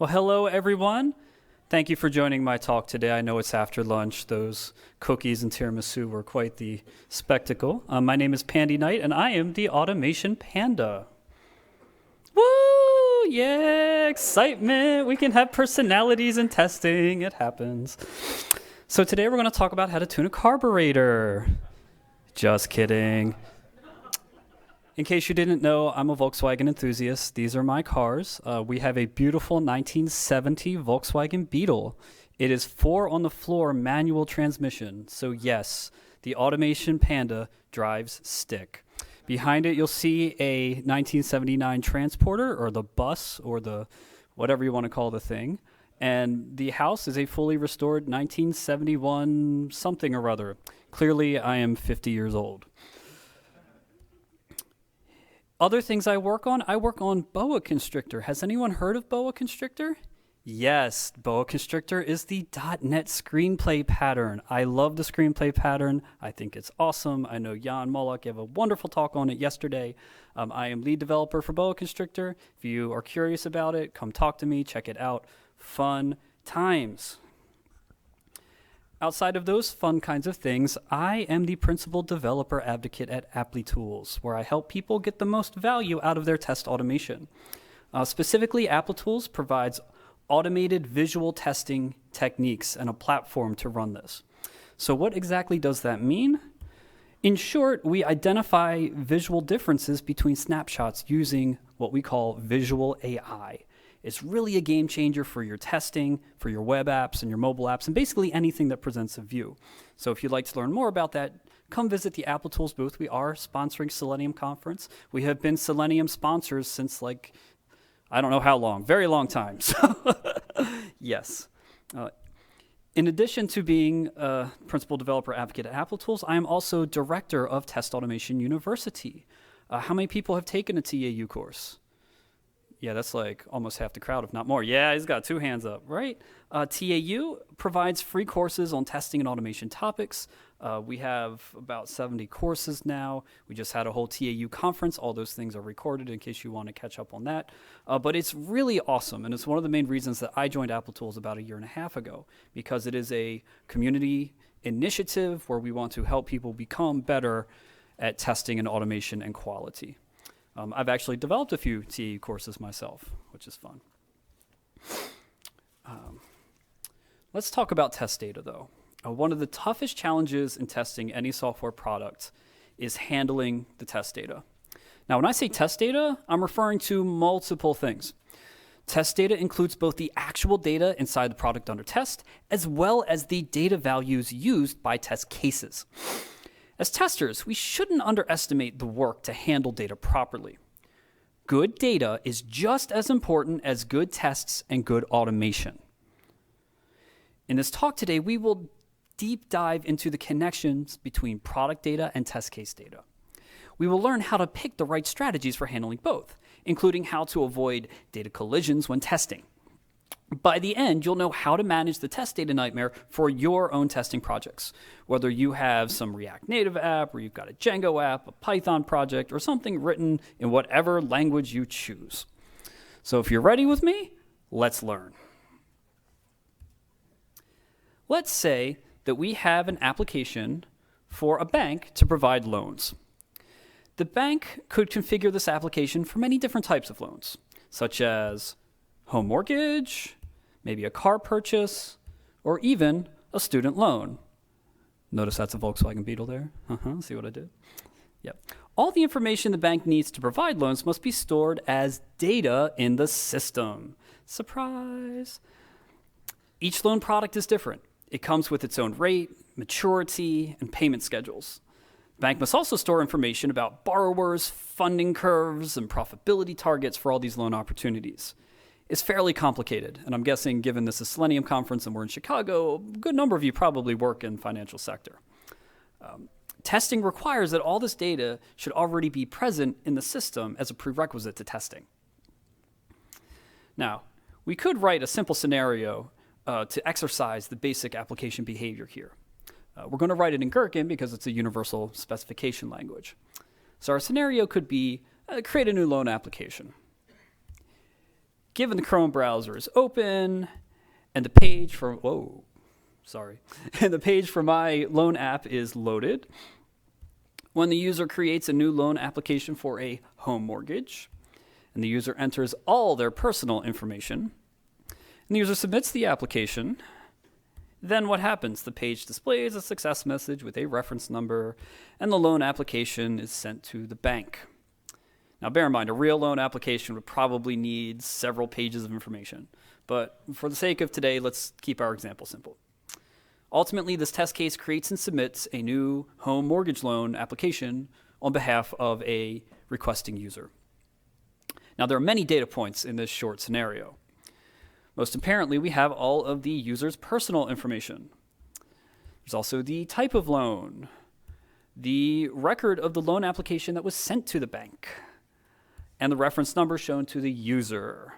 Well, hello, everyone. Thank you for joining my talk today. I know it's after lunch. Those cookies and tiramisu were quite the spectacle. My name is Pandy Knight, and I am the Automation Panda. Woo! Yeah, excitement. We can have personalities in testing. It happens. So today we're going to talk about how to tune a carburetor. Just kidding. In case you didn't know, I'm a Volkswagen enthusiast. These are my cars. We have a beautiful 1970 Volkswagen Beetle. It is 4-on-the-floor manual transmission. So yes, the Automation Panda drives stick. Behind it, you'll see a 1979 Transporter, or the bus, or the whatever you want to call the thing. And the house is a fully restored 1971 something or other. Clearly, I am 50 years old. Other things I work on boa constrictor. Has anyone heard of boa constrictor? Yes, boa constrictor is the .NET screenplay pattern. I love the screenplay pattern. I think it's awesome. I know Jan Molak gave a wonderful talk on it yesterday. I am lead developer for boa constrictor. If you are curious about it, come talk to me, check it out. Fun times. Outside of those fun kinds of things, I am the principal developer advocate at Applitools, where I help people get the most value out of their test automation. Specifically, Applitools provides automated visual testing techniques and a platform to run this. So what exactly does that mean? In short, we identify visual differences between snapshots using what we call visual AI. It's really a game changer for your testing, for your web apps and your mobile apps, and basically anything that presents a view. So if you'd like to learn more about that, come visit the Applitools booth. We are sponsoring Selenium Conference. We have been Selenium sponsors since I don't know how long, very long time. So yes. In addition to being a principal developer advocate at Applitools, I am also director of Test Automation University. How many people have taken a TAU course? Yeah, that's like almost half the crowd, if not more. Yeah, he's got 2 hands up, right? TAU provides free courses on testing and automation topics. We have about 70 courses now. We just had a whole TAU conference. All those things are recorded in case you want to catch up on that. But it's really awesome, and it's one of the main reasons that I joined Applitools about 1.5 years ago, because it is a community initiative where we want to help people become better at testing and automation and quality. I've actually developed a few TAU courses myself, which is fun. Let's talk about test data, though. One of the toughest challenges in testing any software product is handling the test data. Now, when I say test data, I'm referring to multiple things. Test data includes both the actual data inside the product under test, as well as the data values used by test cases. As testers, we shouldn't underestimate the work to handle data properly. Good data is just as important as good tests and good automation. In this talk today, we will deep dive into the connections between product data and test case data. We will learn how to pick the right strategies for handling both, including how to avoid data collisions when testing. By the end, you'll know how to manage the test data nightmare for your own testing projects, whether you have some React Native app, or you've got a Django app, a Python project, or something written in whatever language you choose. So if you're ready with me, let's learn. Let's say that we have an application for a bank to provide loans. The bank could configure this application for many different types of loans, such as home mortgage, maybe a car purchase, or even a student loan. Notice that's a Volkswagen Beetle there. See what I did? Yep. All the information the bank needs to provide loans must be stored as data in the system. Surprise! Each loan product is different. It comes with its own rate, maturity, and payment schedules. The bank must also store information about borrowers, funding curves, and profitability targets for all these loan opportunities. It's fairly complicated, and I'm guessing given this is Selenium Conference and we're in Chicago, a good number of you probably work in financial sector. Testing requires that all this data should already be present in the system as a prerequisite to testing. Now, we could write a simple scenario to exercise the basic application behavior here. We're going to write it in Gherkin because it's a universal specification language. So our scenario could be create a new loan application. given the Chrome browser is open and the page for, and the page for my loan app is loaded, when the user creates a new loan application for a home mortgage, and the user enters all their personal information, and the user submits the application, then what happens? The page displays a success message with a reference number, and the loan application is sent to the bank. Now, bear in mind, a real loan application would probably need several pages of information. But for the sake of today, let's keep our example simple. Ultimately, this test case creates and submits a new home mortgage loan application on behalf of a requesting user. Now, there are many data points in this short scenario. Most apparently, we have all of the user's personal information. There's also the type of loan, the record of the loan application that was sent to the bank, and the reference number shown to the user.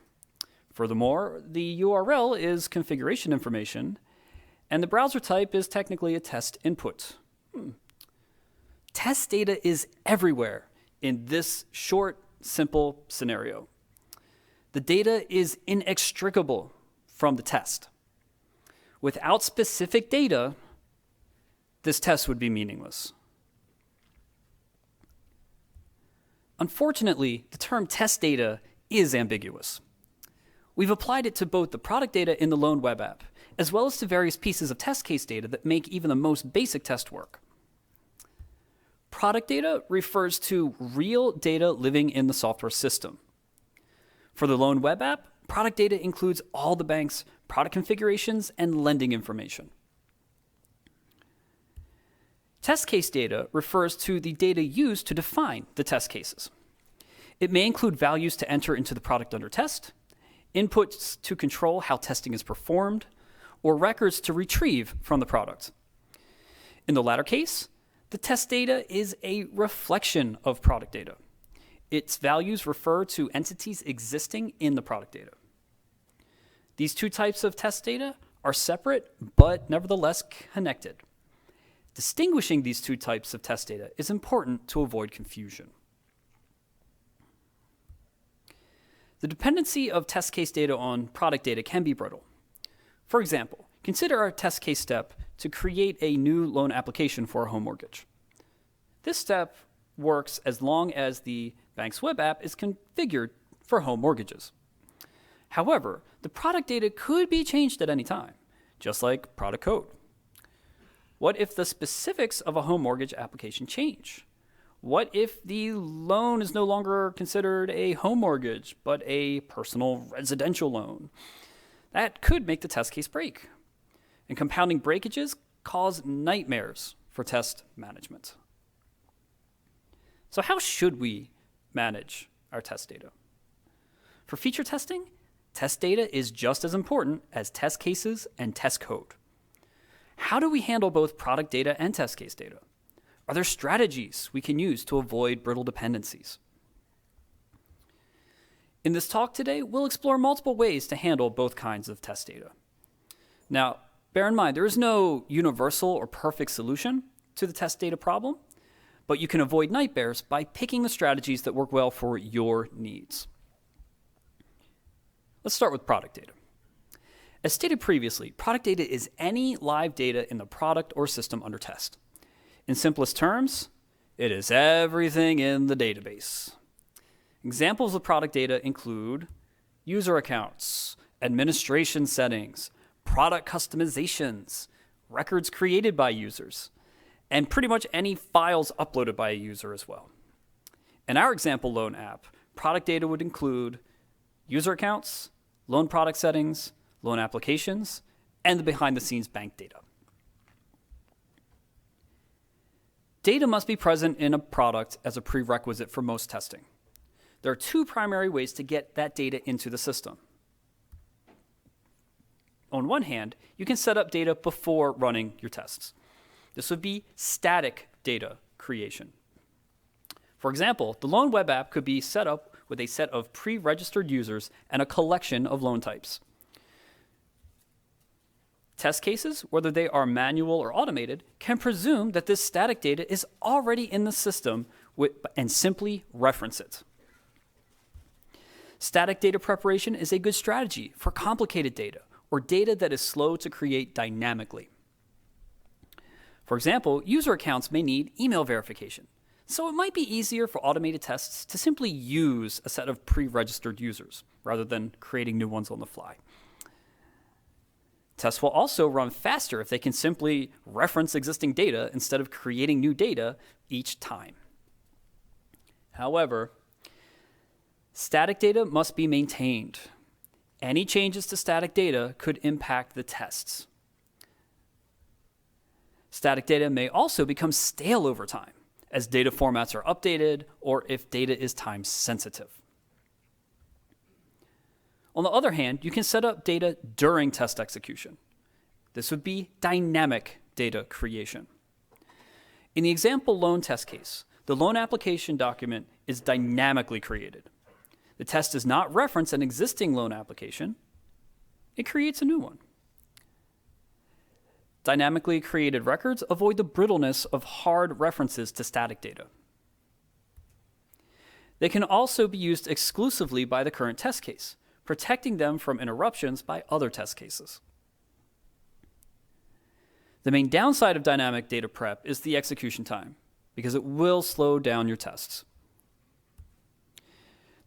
Furthermore, the URL is configuration information, and the browser type is technically a test input. Test data is everywhere in this short, simple scenario. The data is inextricable from the test. Without specific data, this test would be meaningless. Unfortunately, the term test data is ambiguous. We've applied it to both the product data in the loan web app, as well as to various pieces of test case data that make even the most basic test work. Product data refers to real data living in the software system. For the loan web app, product data includes all the bank's product configurations and lending information. Test case data refers to the data used to define the test cases. It may include values to enter into the product under test, inputs to control how testing is performed, or records to retrieve from the product. In the latter case, the test data is a reflection of product data. Its values refer to entities existing in the product data. These two types of test data are separate, but nevertheless connected. Distinguishing these two types of test data is important to avoid confusion. The dependency of test case data on product data can be brittle. For example, consider our test case step to create a new loan application for a home mortgage. This step works as long as the bank's web app is configured for home mortgages. However, the product data could be changed at any time, just like product code. What if the specifics of a home mortgage application change? What if the loan is no longer considered a home mortgage, but a personal residential loan? That could make the test case break. And compounding breakages cause nightmares for test management. So how should we manage our test data? For feature testing, test data is just as important as test cases and test code. How do we handle both product data and test case data? Are there strategies we can use to avoid brittle dependencies? In this talk today, we'll explore multiple ways to handle both kinds of test data. Now, bear in mind, there is no universal or perfect solution to the test data problem, but you can avoid nightmares by picking the strategies that work well for your needs. Let's start with product data. As stated previously, product data is any live data in the product or system under test. In simplest terms, it is everything in the database. Examples of product data include user accounts, administration settings, product customizations, records created by users, and pretty much any files uploaded by a user as well. In our example loan app, product data would include user accounts, loan product settings, loan applications, and the behind-the-scenes bank data. Data must be present in a product as a prerequisite for most testing. There are two primary ways to get that data into the system. On one hand, you can set up data before running your tests. This would be static data creation. For example, the loan web app could be set up with a set of pre-registered users and a collection of loan types. Test cases, whether they are manual or automated, can presume that this static data is already in the system and simply reference it. Static data preparation is a good strategy for complicated data or data that is slow to create dynamically. For example, user accounts may need email verification, so it might be easier for automated tests to simply use a set of pre-registered users rather than creating new ones on the fly. Tests will also run faster if they can simply reference existing data instead of creating new data each time. However, static data must be maintained. Any changes to static data could impact the tests. Static data may also become stale over time as data formats are updated or if data is time sensitive. On the other hand, you can set up data during test execution. This would be dynamic data creation. In the example loan test case, the loan application document is dynamically created. The test does not reference an existing loan application. It creates a new one. Dynamically created records avoid the brittleness of hard references to static data. They can also be used exclusively by the current test case, protecting them from interruptions by other test cases. The main downside of dynamic data prep is the execution time, because it will slow down your tests.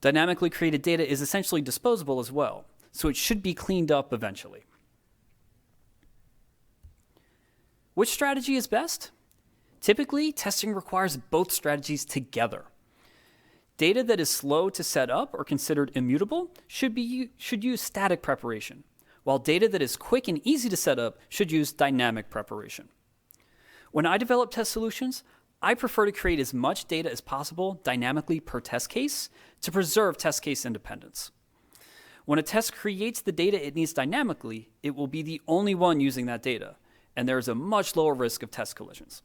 Dynamically created data is essentially disposable as well, so it should be cleaned up eventually. Which strategy is best? Typically, testing requires both strategies together. Data that is slow to set up or considered immutable should use static preparation, while data that is quick and easy to set up should use dynamic preparation. When I develop test solutions, I prefer to create as much data as possible dynamically per test case to preserve test case independence. When a test creates the data it needs dynamically, it will be the only one using that data, and there is a much lower risk of test collisions.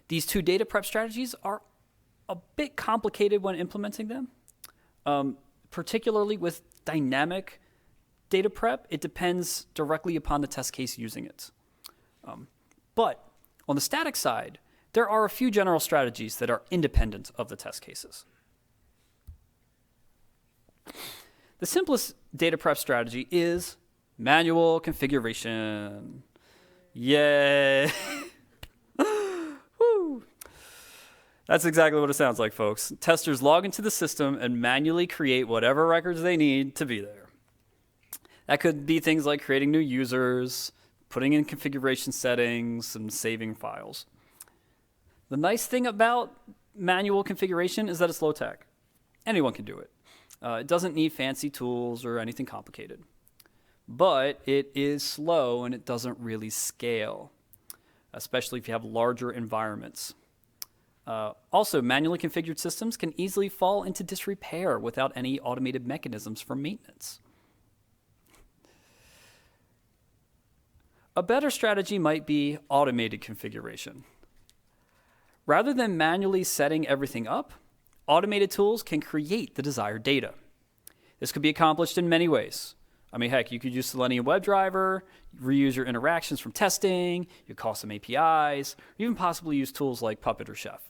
These two data prep strategies are a bit complicated when implementing them. Particularly with dynamic data prep, it depends directly upon the test case using it. But on the static side, there are a few general strategies that are independent of the test cases. The simplest data prep strategy is manual configuration. Yay! Woo! That's exactly what it sounds like, folks. Testers log into the system and manually create whatever records they need to be there. That could be things like creating new users, putting in configuration settings, and saving files. The nice thing about manual configuration is that it's low tech. Anyone can do it. It doesn't need fancy tools or anything complicated. But it is slow and it doesn't really scale, especially if you have larger environments. Also, manually configured systems can easily fall into disrepair without any automated mechanisms for maintenance. A better strategy might be automated configuration. Rather than manually setting everything up, automated tools can create the desired data. This could be accomplished in many ways. I mean, heck, you could use Selenium WebDriver, reuse your interactions from testing, you could call some APIs, or even possibly use tools like Puppet or Chef.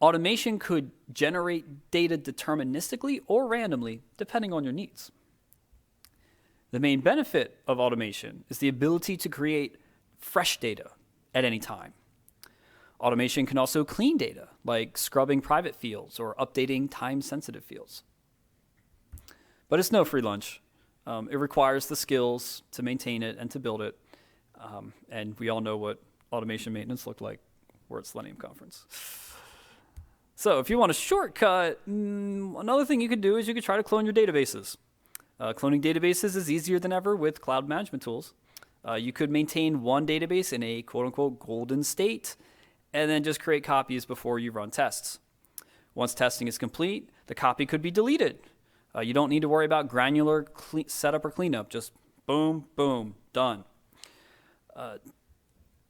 Automation could generate data deterministically or randomly, depending on your needs. The main benefit of automation is the ability to create fresh data at any time. Automation can also clean data, like scrubbing private fields or updating time-sensitive fields. But it's no free lunch. It requires the skills to maintain it and to build it. And we all know what automation maintenance looked like. We're at Selenium Conference. So if you want a shortcut, another thing you could do is you could try to clone your databases. Cloning databases is easier than ever with cloud management tools. You could maintain one database in a quote-unquote golden state and then just create copies before you run tests. Once testing is complete, the copy could be deleted. You don't need to worry about granular setup or cleanup. Just boom, boom, done.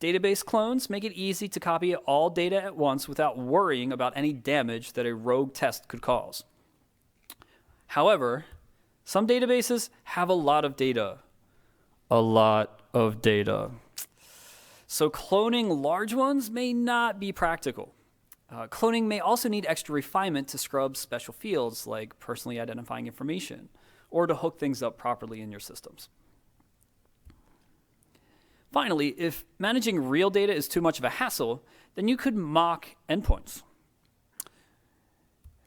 Database clones make it easy to copy all data at once without worrying about any damage that a rogue test could cause. However, some databases have a lot of data. A lot of data. So cloning large ones may not be practical. Cloning may also need extra refinement to scrub special fields like personally identifying information or to hook things up properly in your systems. Finally, if managing real data is too much of a hassle, then you could mock endpoints.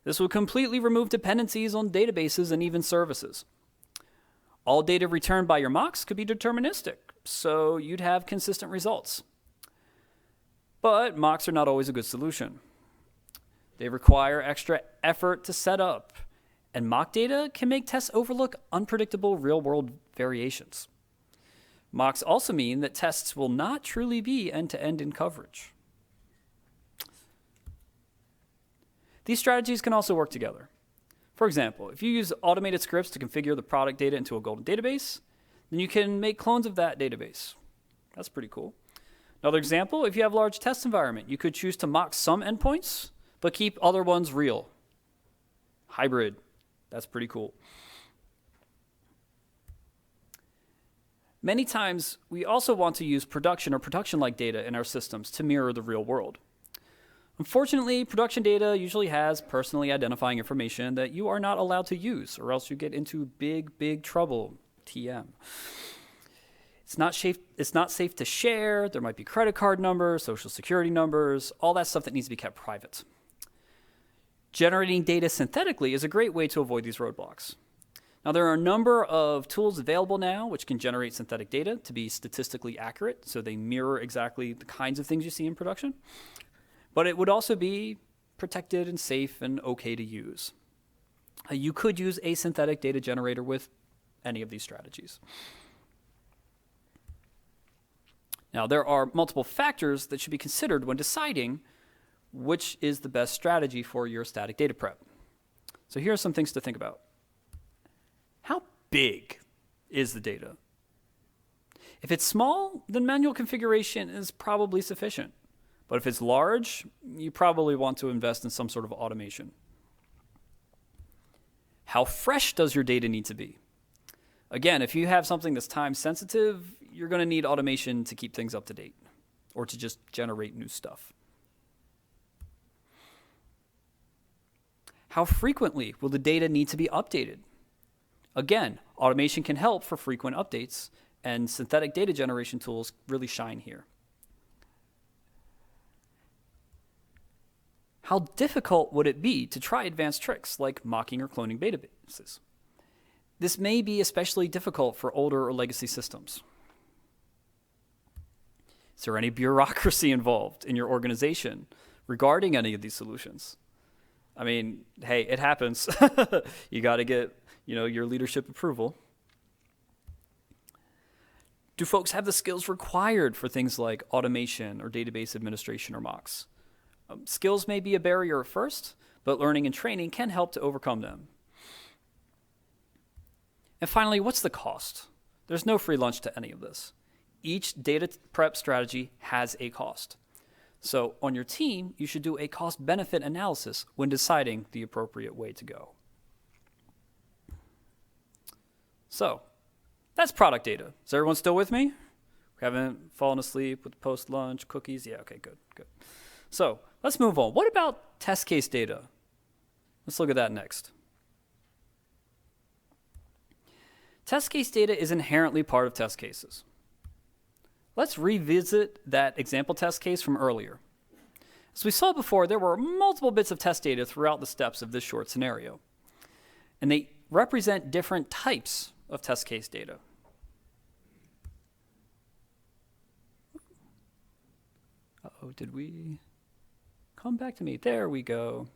This will completely remove dependencies on databases and even services. All data returned by your mocks could be deterministic, so you'd have consistent results. But mocks are not always a good solution. They require extra effort to set up, and mock data can make tests overlook unpredictable real-world variations. Mocks also mean that tests will not truly be end-to-end in coverage. These strategies can also work together. For example, if you use automated scripts to configure the product data into a golden database, then you can make clones of that database. That's pretty cool. Another example, if you have a large test environment, you could choose to mock some endpoints, but keep other ones real. Hybrid. That's pretty cool. Many times, we also want to use production or production-like data in our systems to mirror the real world. Unfortunately, production data usually has personally identifying information that you are not allowed to use, or else you get into big trouble, TM. It's not safe to share. There might be credit card numbers, social security numbers, all that stuff that needs to be kept private. Generating data synthetically is a great way to avoid these roadblocks. Now, there are a number of tools available now which can generate synthetic data to be statistically accurate, so they mirror exactly the kinds of things you see in production. But it would also be protected and safe and okay to use. You could use a synthetic data generator with any of these strategies. Now, there are multiple factors that should be considered when deciding which is the best strategy for your static data prep. So here are some things to think about. How big is the data? If it's small, then manual configuration is probably sufficient. But if it's large, you probably want to invest in some sort of automation. How fresh does your data need to be? Again, if you have something that's time sensitive, you're going to need automation to keep things up to date or to just generate new stuff. How frequently will the data need to be updated? Again, automation can help for frequent updates, and synthetic data generation tools really shine here. How difficult would it be to try advanced tricks like mocking or cloning databases? This may be especially difficult for older or legacy systems. Is there any bureaucracy involved in your organization regarding any of these solutions? I mean, hey, it happens. You got to get, your leadership approval. Do folks have the skills required for things like automation or database administration or mocks? Skills may be a barrier at first, but learning and training can help to overcome them. And finally, what's the cost? There's no free lunch to any of this. Each data prep strategy has a cost. So on your team, you should do a cost-benefit analysis when deciding the appropriate way to go. So that's product data. Is everyone still with me? We haven't fallen asleep with post-lunch cookies? Yeah, okay, good. So let's move on. What about test case data? Let's look at that next. Test case data is inherently part of test cases. Let's revisit that example test case from earlier. As we saw before, there were multiple bits of test data throughout the steps of this short scenario, and they represent different types of test case data. Uh-oh, did we come back to me? There we go.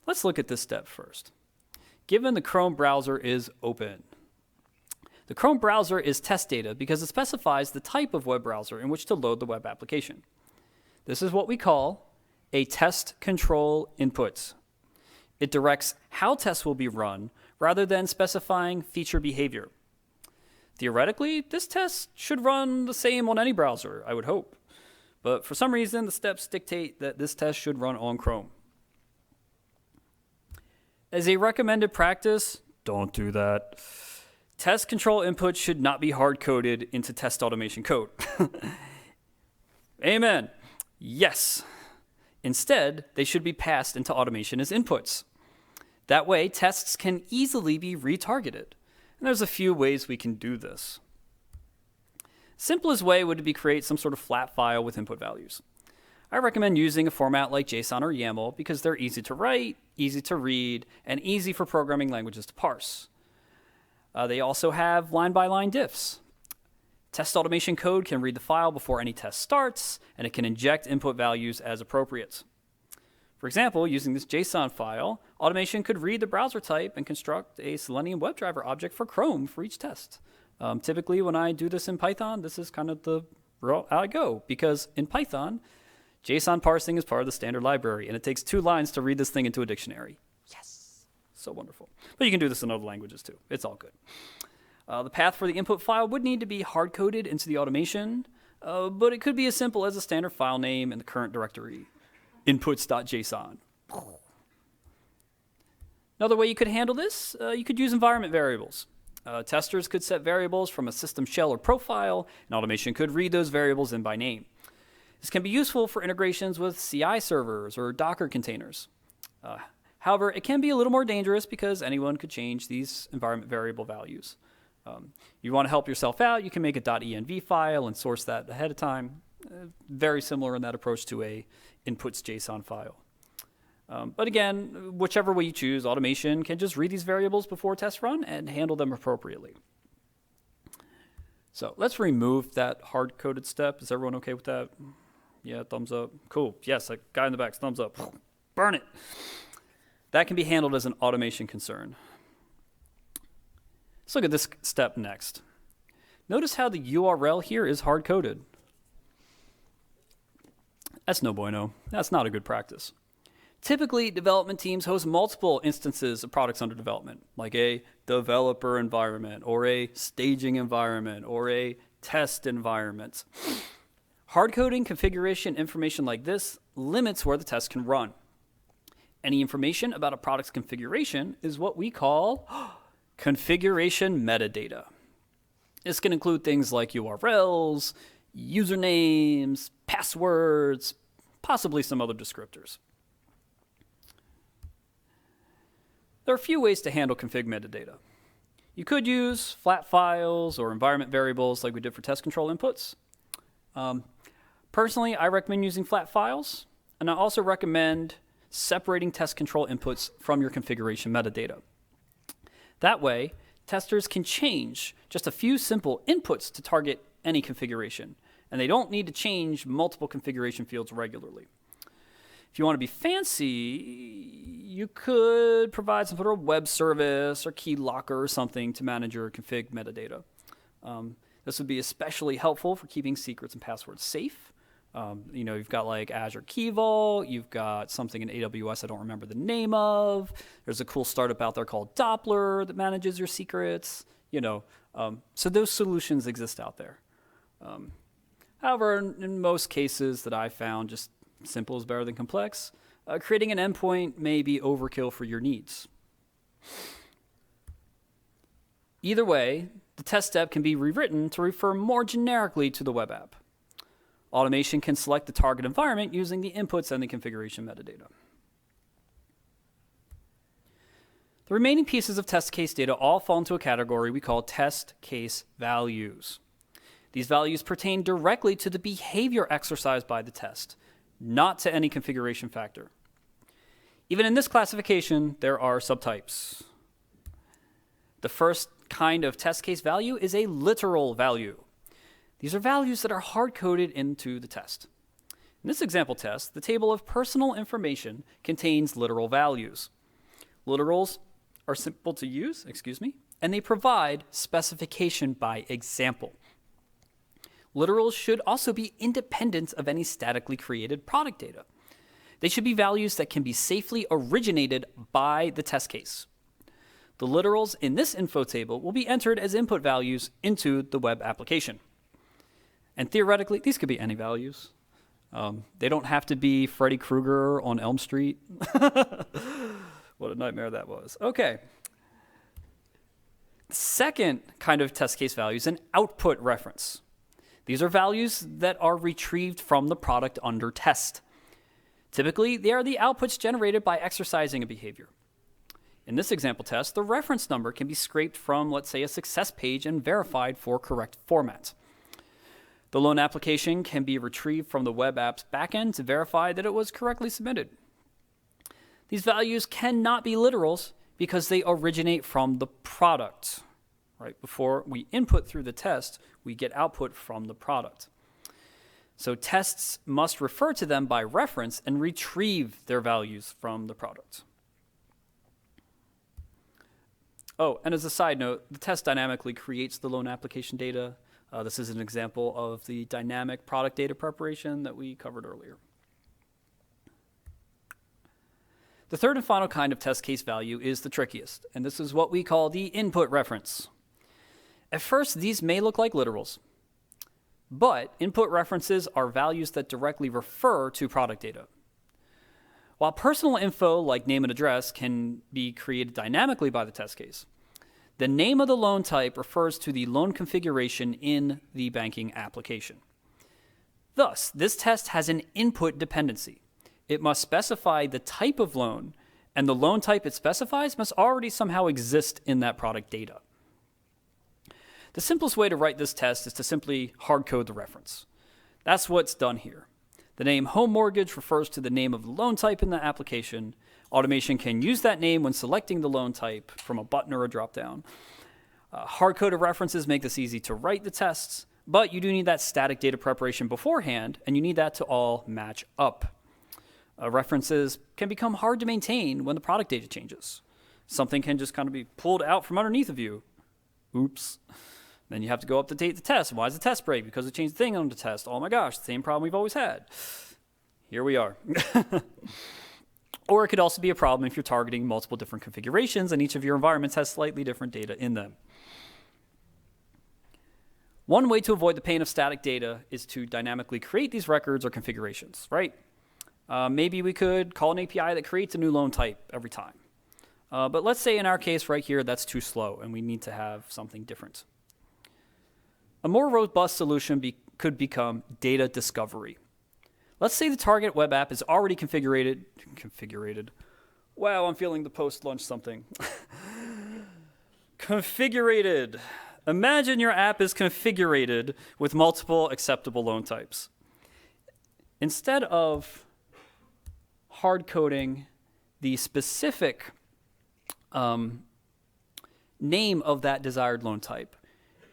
Let's look at this step first. Given the Chrome browser is open. The Chrome browser is test data because it specifies the type of web browser in which to load the web application. This is what we call a test control input. It directs how tests will be run rather than specifying feature behavior. Theoretically, this test should run the same on any browser, I would hope. But for some reason, the steps dictate that this test should run on Chrome. As a recommended practice, don't do that. Test control input should not be hard-coded into test automation code. Amen. Yes. Instead, they should be passed into automation as inputs. That way, tests can easily be retargeted. And there's a few ways we can do this. Simplest way would be create some sort of flat file with input values. I recommend using a format like JSON or YAML because they're easy to write, easy to read, and easy for programming languages to parse. They also have line-by-line diffs. Test automation code can read the file before any test starts, and it can inject input values as appropriate. For example, using this JSON file, automation could read the browser type and construct a Selenium WebDriver object for Chrome for each test. Typically, when I do this in Python, this is kind of the route I go, because in Python, JSON parsing is part of the standard library, and it takes 2 lines to read this thing into a dictionary. Yes! So wonderful. But you can do this in other languages too. It's all good. The path for the input file would need to be hard-coded into the automation, but it could be as simple as a standard file name in the current directory, inputs.json. Another way you could handle this, you could use environment variables. Testers could set variables from a system shell or profile, and automation could read those variables in by name. This can be useful for integrations with CI servers or Docker containers. However, it can be a little more dangerous because anyone could change these environment variable values. You want to help yourself out, you can make a .env file and source that ahead of time. Very similar in that approach to a inputs.json file. But again, whichever way you choose, automation can just read these variables before tests run and handle them appropriately. So let's remove that hard-coded step. Is everyone okay with that? Yeah, thumbs up. Cool. Yes, that guy in the back, thumbs up. Burn it. That can be handled as an automation concern. Let's look at this step next. Notice how the URL here is hard-coded. That's no bueno. That's not a good practice. Typically, development teams host multiple instances of products under development, like a developer environment, or a staging environment, or a test environment. Hard-coding configuration information like this limits where the test can run. Any information about a product's configuration is what we call configuration metadata. This can include things like URLs, usernames, passwords, possibly some other descriptors. There are a few ways to handle config metadata. You could use flat files or environment variables like we did for test control inputs. Personally, I recommend using flat files, and I also recommend separating test control inputs from your configuration metadata. That way, testers can change just a few simple inputs to target any configuration, and they don't need to change multiple configuration fields regularly. If you want to be fancy, you could provide some sort of web service or key locker or something to manage your config metadata. This would be especially helpful for keeping secrets and passwords safe. You've got like Azure Key Vault, you've got something in AWS I don't remember the name of. There's a cool startup out there called Doppler that manages your secrets. So those solutions exist out there. However, in most cases that I've found, just simple is better than complex. Creating an endpoint may be overkill for your needs. Either way, the test step can be rewritten to refer more generically to the web app. Automation can select the target environment using the inputs and the configuration metadata. The remaining pieces of test case data all fall into a category we call test case values. These values pertain directly to the behavior exercised by the test, not to any configuration factor. Even in this classification, there are subtypes. The first kind of test case value is a literal value. These are values that are hard-coded into the test. In this example test, the table of personal information contains literal values. Literals are simple to use, and they provide specification by example. Literals should also be independent of any statically created product data. They should be values that can be safely originated by the test case. The literals in this info table will be entered as input values into the web application. And theoretically, these could be any values. They don't have to be Freddy Krueger on Elm Street. What a nightmare that was. Okay. Second kind of test case value is an output reference. These are values that are retrieved from the product under test. Typically, they are the outputs generated by exercising a behavior. In this example test, the reference number can be scraped from, let's say, a success page and verified for correct format. The loan application can be retrieved from the web app's backend to verify that it was correctly submitted. These values cannot be literals because they originate from the product. Right? Before we input through the test, we get output from the product. So tests must refer to them by reference and retrieve their values from the product. Oh, and as a side note, the test dynamically creates the loan application data. This is an example of the dynamic product data preparation that we covered earlier. The third and final kind of test case value is the trickiest, and this is what we call the input reference. At first, these may look like literals, but input references are values that directly refer to product data. While personal info like name and address can be created dynamically by the test case, the name of the loan type refers to the loan configuration in the banking application. Thus, this test has an input dependency. It must specify the type of loan, and the loan type it specifies must already somehow exist in that product data. The simplest way to write this test is to simply hard-code the reference. That's what's done here. The name home mortgage refers to the name of the loan type in the application. Automation can use that name when selecting the loan type from a button or a dropdown. Hard-coded references make this easy to write the tests, but you do need that static data preparation beforehand, and you need that to all match up. References can become hard to maintain when the product data changes. Something can just kind of be pulled out from underneath of you. Oops. Then you have to go update the test. Why is the test break? Because it changed the thing on the test. Oh my gosh, the same problem we've always had. Here we are. Or it could also be a problem if you're targeting multiple different configurations and each of your environments has slightly different data in them. One way to avoid the pain of static data is to dynamically create these records or configurations, right? Maybe we could call an API that creates a new loan type every time. But let's say in our case right here, that's too slow and we need to have something different. A more robust solution could become data discovery. Let's say the target web app is already configured. Wow, I'm feeling the post-lunch something. Configured. Imagine your app is configured with multiple acceptable loan types. Instead of hard-coding the specific name of that desired loan type,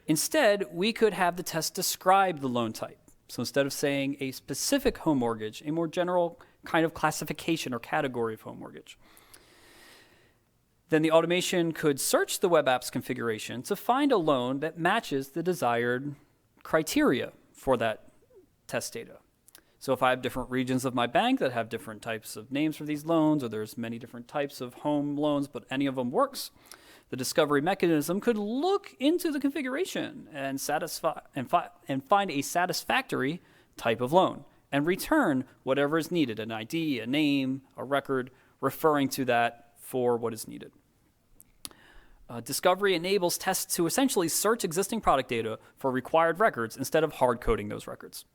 instead, we could have the test describe the loan type. So instead of saying a specific home mortgage, a more general kind of classification or category of home mortgage. Then the automation could search the web app's configuration to find a loan that matches the desired criteria for that test data. So if I have different regions of my bank that have different types of names for these loans, or there's many different types of home loans, but any of them works, the discovery mechanism could look into the configuration and find a satisfactory type of loan and return whatever is needed, an ID, a name, a record, referring to that for what is needed. Discovery enables tests to essentially search existing product data for required records instead of hard coding those records.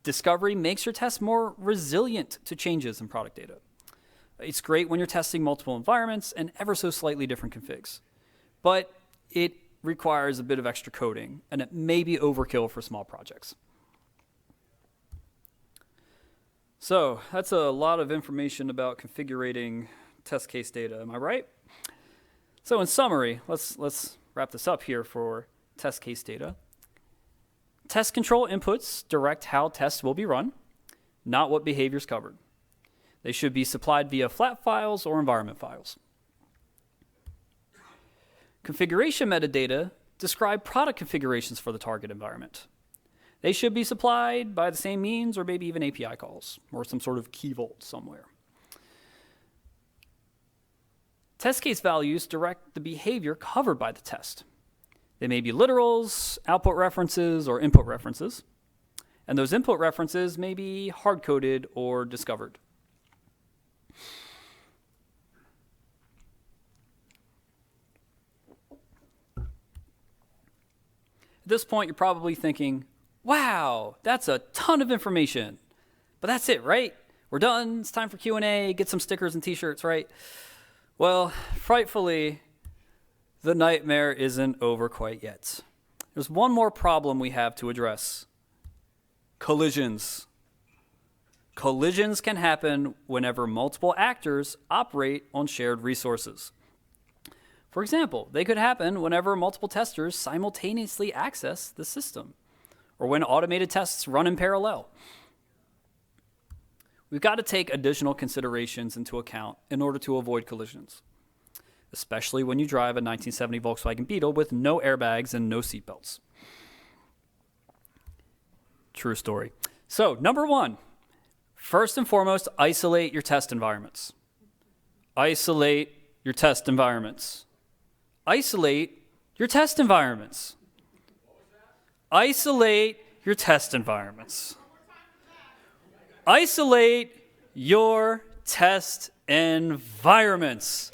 Discovery makes your test more resilient to changes in product data. It's great when you're testing multiple environments and ever so slightly different configs. But it requires a bit of extra coding, and it may be overkill for small projects. So that's a lot of information about configuring test case data, am I right? So in summary, let's wrap this up here for test case data. Test control inputs direct how tests will be run, not what behavior is covered. They should be supplied via flat files or environment files. Configuration metadata describe product configurations for the target environment. They should be supplied by the same means or maybe even API calls or some sort of key vault somewhere. Test case values direct the behavior covered by the test. They may be literals, output references, or input references. And those input references may be hard-coded or discovered. At this point, you're probably thinking, wow, that's a ton of information. But that's it, right? we're done. It's time for Q&A. Get some stickers and t-shirts, right? Well, frightfully, the nightmare isn't over quite yet. There's one more problem we have to address. Collisions. Collisions can happen whenever multiple actors operate on shared resources. For example, they could happen whenever multiple testers simultaneously access the system, or when automated tests run in parallel. We've got to take additional considerations into account in order to avoid collisions, especially when you drive a 1970 Volkswagen Beetle with no airbags and no seatbelts. True story. So, number one, first and foremost, isolate your test environments. Isolate your test environments. Isolate your test environments. Isolate your test environments. Isolate your test environments.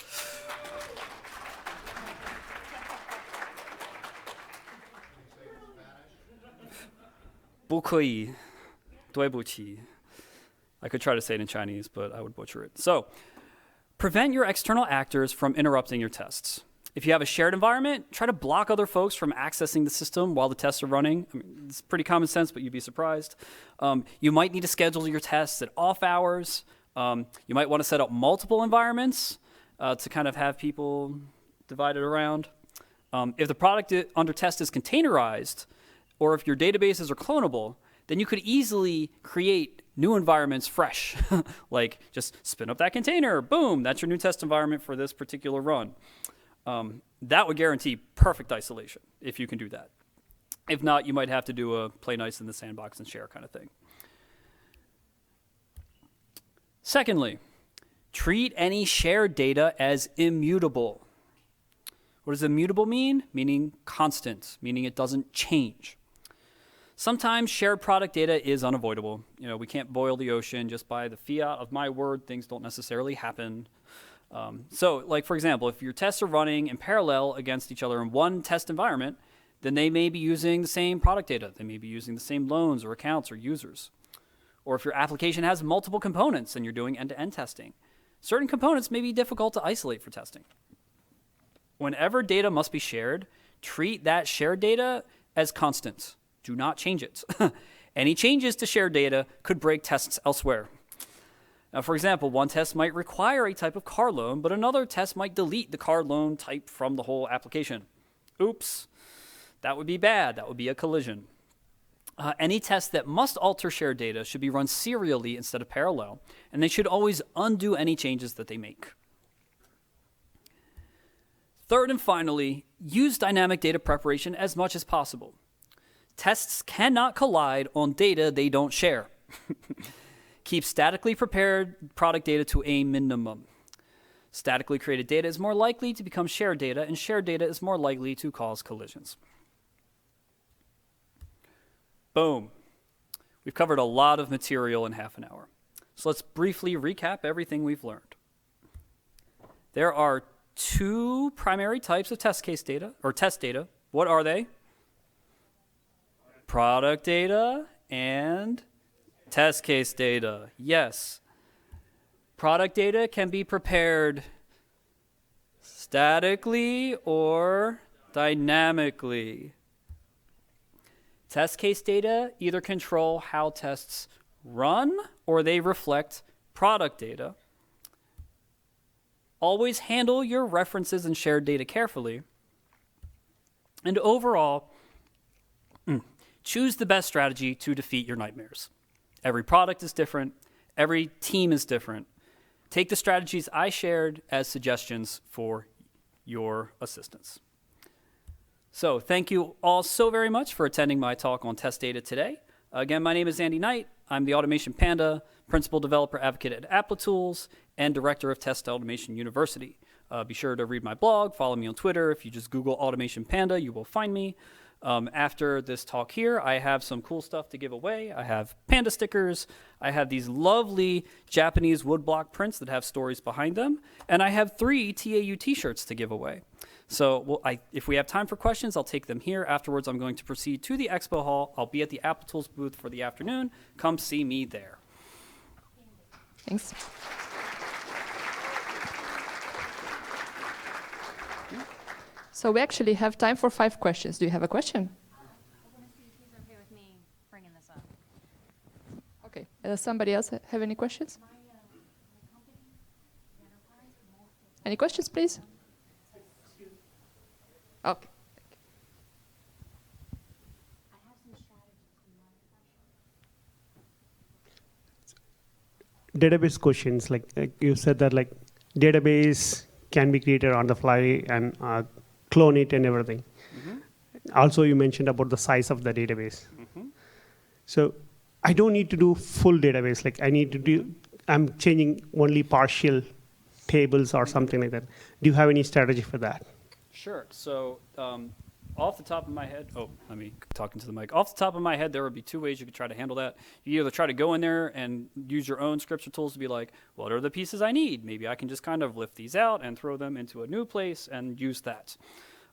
不可以，对不起. I could try to say it in Chinese, but I would butcher it. So, prevent your external actors from interrupting your tests. If you have a shared environment, try to block other folks from accessing the system while the tests are running. I mean, it's pretty common sense, but you'd be surprised. You might need to schedule your tests at off hours. You might want to set up multiple environments to kind of have people divided around. If the product under test is containerized, or if your databases are clonable, then you could easily create new environments fresh. Like just spin up that container, boom, that's your new test environment for this particular run. That would guarantee perfect isolation if you can do that. If not, you might have to do a play nice in the sandbox and share kind of thing. Secondly, treat any shared data as immutable. What does immutable mean? Meaning constant, meaning it doesn't change. Sometimes shared product data is unavoidable. You know, we can't boil the ocean just by the fiat of my word. Things don't necessarily happen. So, like, for example, if your tests are running in parallel against each other in one test environment, then they may be using the same product data. They may be using the same loans or accounts or users. Or if your application has multiple components and you're doing end-to-end testing, certain components may be difficult to isolate for testing. Whenever data must be shared, treat that shared data as constant. Do not change it. Any changes to shared data could break tests elsewhere. Now, for example, one test might require a type of car loan, but another test might delete the car loan type from the whole application. Oops, that would be bad. That would be a collision. Any test that must alter shared data should be run serially instead of parallel, and they should always undo any changes that they make. Third and finally, use dynamic data preparation as much as possible. Tests cannot collide on data they don't share. Keep statically prepared product data to a minimum. Statically created data is more likely to become shared data, and shared data is more likely to cause collisions. Boom. We've covered a lot of material in half an hour. So let's briefly recap everything we've learned. There are two primary types of test case data, or test data. What are they? Product data and test case data. Yes. Product data can be prepared statically or dynamically. Test case data either control how tests run or they reflect product data. Always handle your references and shared data carefully. And overall, choose the best strategy to defeat your nightmares. Every product is different. Every team is different. Take the strategies I shared as suggestions for your assistance. So thank you all so very much for attending my talk on test data today. Again, my name is Andy Knight. I'm the Automation Panda, Principal Developer Advocate at Applitools, and Director of Test Automation University. Be sure to read my blog, follow me on Twitter. If you just Google Automation Panda, you will find me. After this talk here, I have some cool stuff to give away. I have panda stickers. I have these lovely Japanese woodblock prints that have stories behind them. And I have 3 TAU t-shirts to give away. So if we have time for questions, I'll take them here. Afterwards, I'm going to proceed to the expo hall. I'll be at the Applitools booth for the afternoon. Come see me there. Thanks. So we actually have time for 5 questions. Do you have a question? I want to see if he's okay with me bringing this up. Okay. Somebody else have any questions? My company, the enterprise, multiple. Any questions, please? Okay. I have some strategies in mind. Database questions, like you said that like database can be created on the fly and clone it and everything. Also, you mentioned about the size of the database. So I don't need to do full database. Like I'm changing only partial tables or something like that. Do you have any strategy for that? Sure. So off the top of my head, let me talk into the mic. Off the top of my head, there would be 2 ways you could try to handle that. You either try to go in there and use your own scripts or tools to be like, what are the pieces I need? Maybe I can just kind of lift these out and throw them into a new place and use that.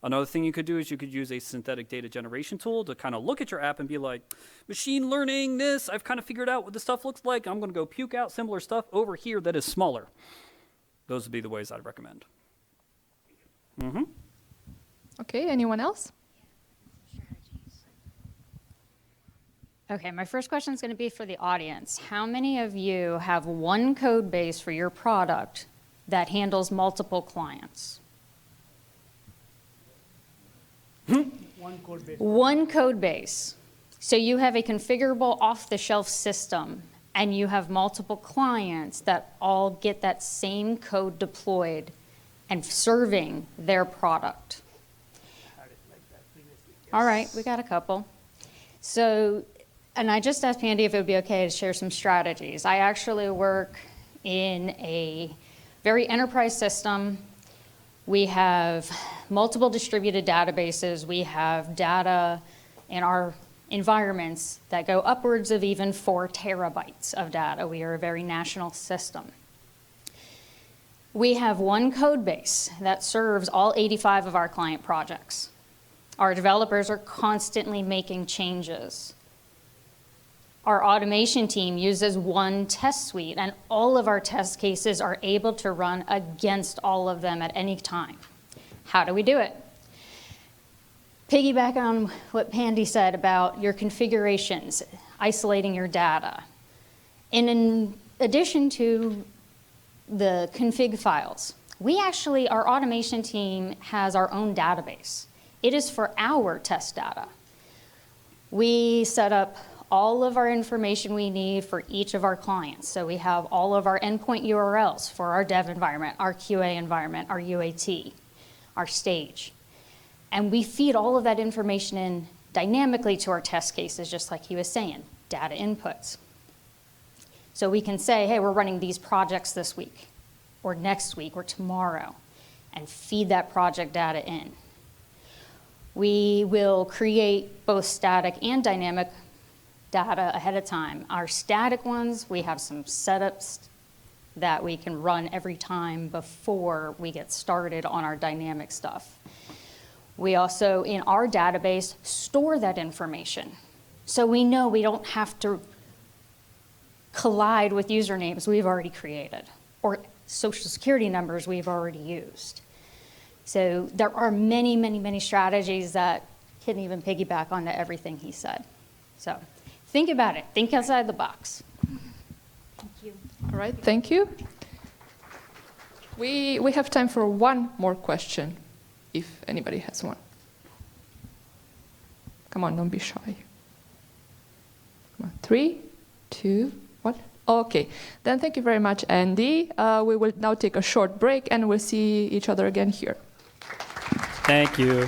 Another thing you could do is you could use a synthetic data generation tool to kind of look at your app and be like, machine learning this, I've kind of figured out what this stuff looks like. I'm going to go puke out similar stuff over here that is smaller. Those would be the ways I'd recommend. Okay, anyone else? Okay, my first question is going to be for the audience. How many of you have one code base for your product that handles multiple clients? One code base. So you have a configurable off-the-shelf system, and you have multiple clients that all get that same code deployed and serving their product. All right, we got a couple. So, and I just asked Pandy if it would be okay to share some strategies. I actually work in a very enterprise system. We have multiple distributed databases. We have data in our environments that go upwards of even 4 terabytes of data. We are a very national system. We have one code base that serves all 85 of our client projects. Our developers are constantly making changes. Our automation team uses one test suite, and all of our test cases are able to run against all of them at any time. How do we do it? Piggyback on what Pandy said about your configurations, isolating your data. And in addition to the config files, our automation team has our own database. It is for our test data. We set up all of our information we need for each of our clients. So we have all of our endpoint URLs for our dev environment, our QA environment, our UAT, our stage. And we feed all of that information in dynamically to our test cases, just like he was saying, data inputs. So we can say, hey, we're running these projects this week, or next week, or tomorrow, and feed that project data in. We will create both static and dynamic data ahead of time. Our static ones, we have some setups that we can run every time before we get started on our dynamic stuff. We also, in our database, store that information. So we know we don't have to collide with usernames we've already created or social security numbers we've already used. So there are many, many, many strategies that can even piggyback onto everything he said. So think about it. Think outside the box. Thank you. All right, thank you. We have time for one more question, if anybody has one. Come on, don't be shy. Come on, 3, 2, 1. Okay, then thank you very much, Andy. We will now take a short break, and we'll see each other again here. Thank you.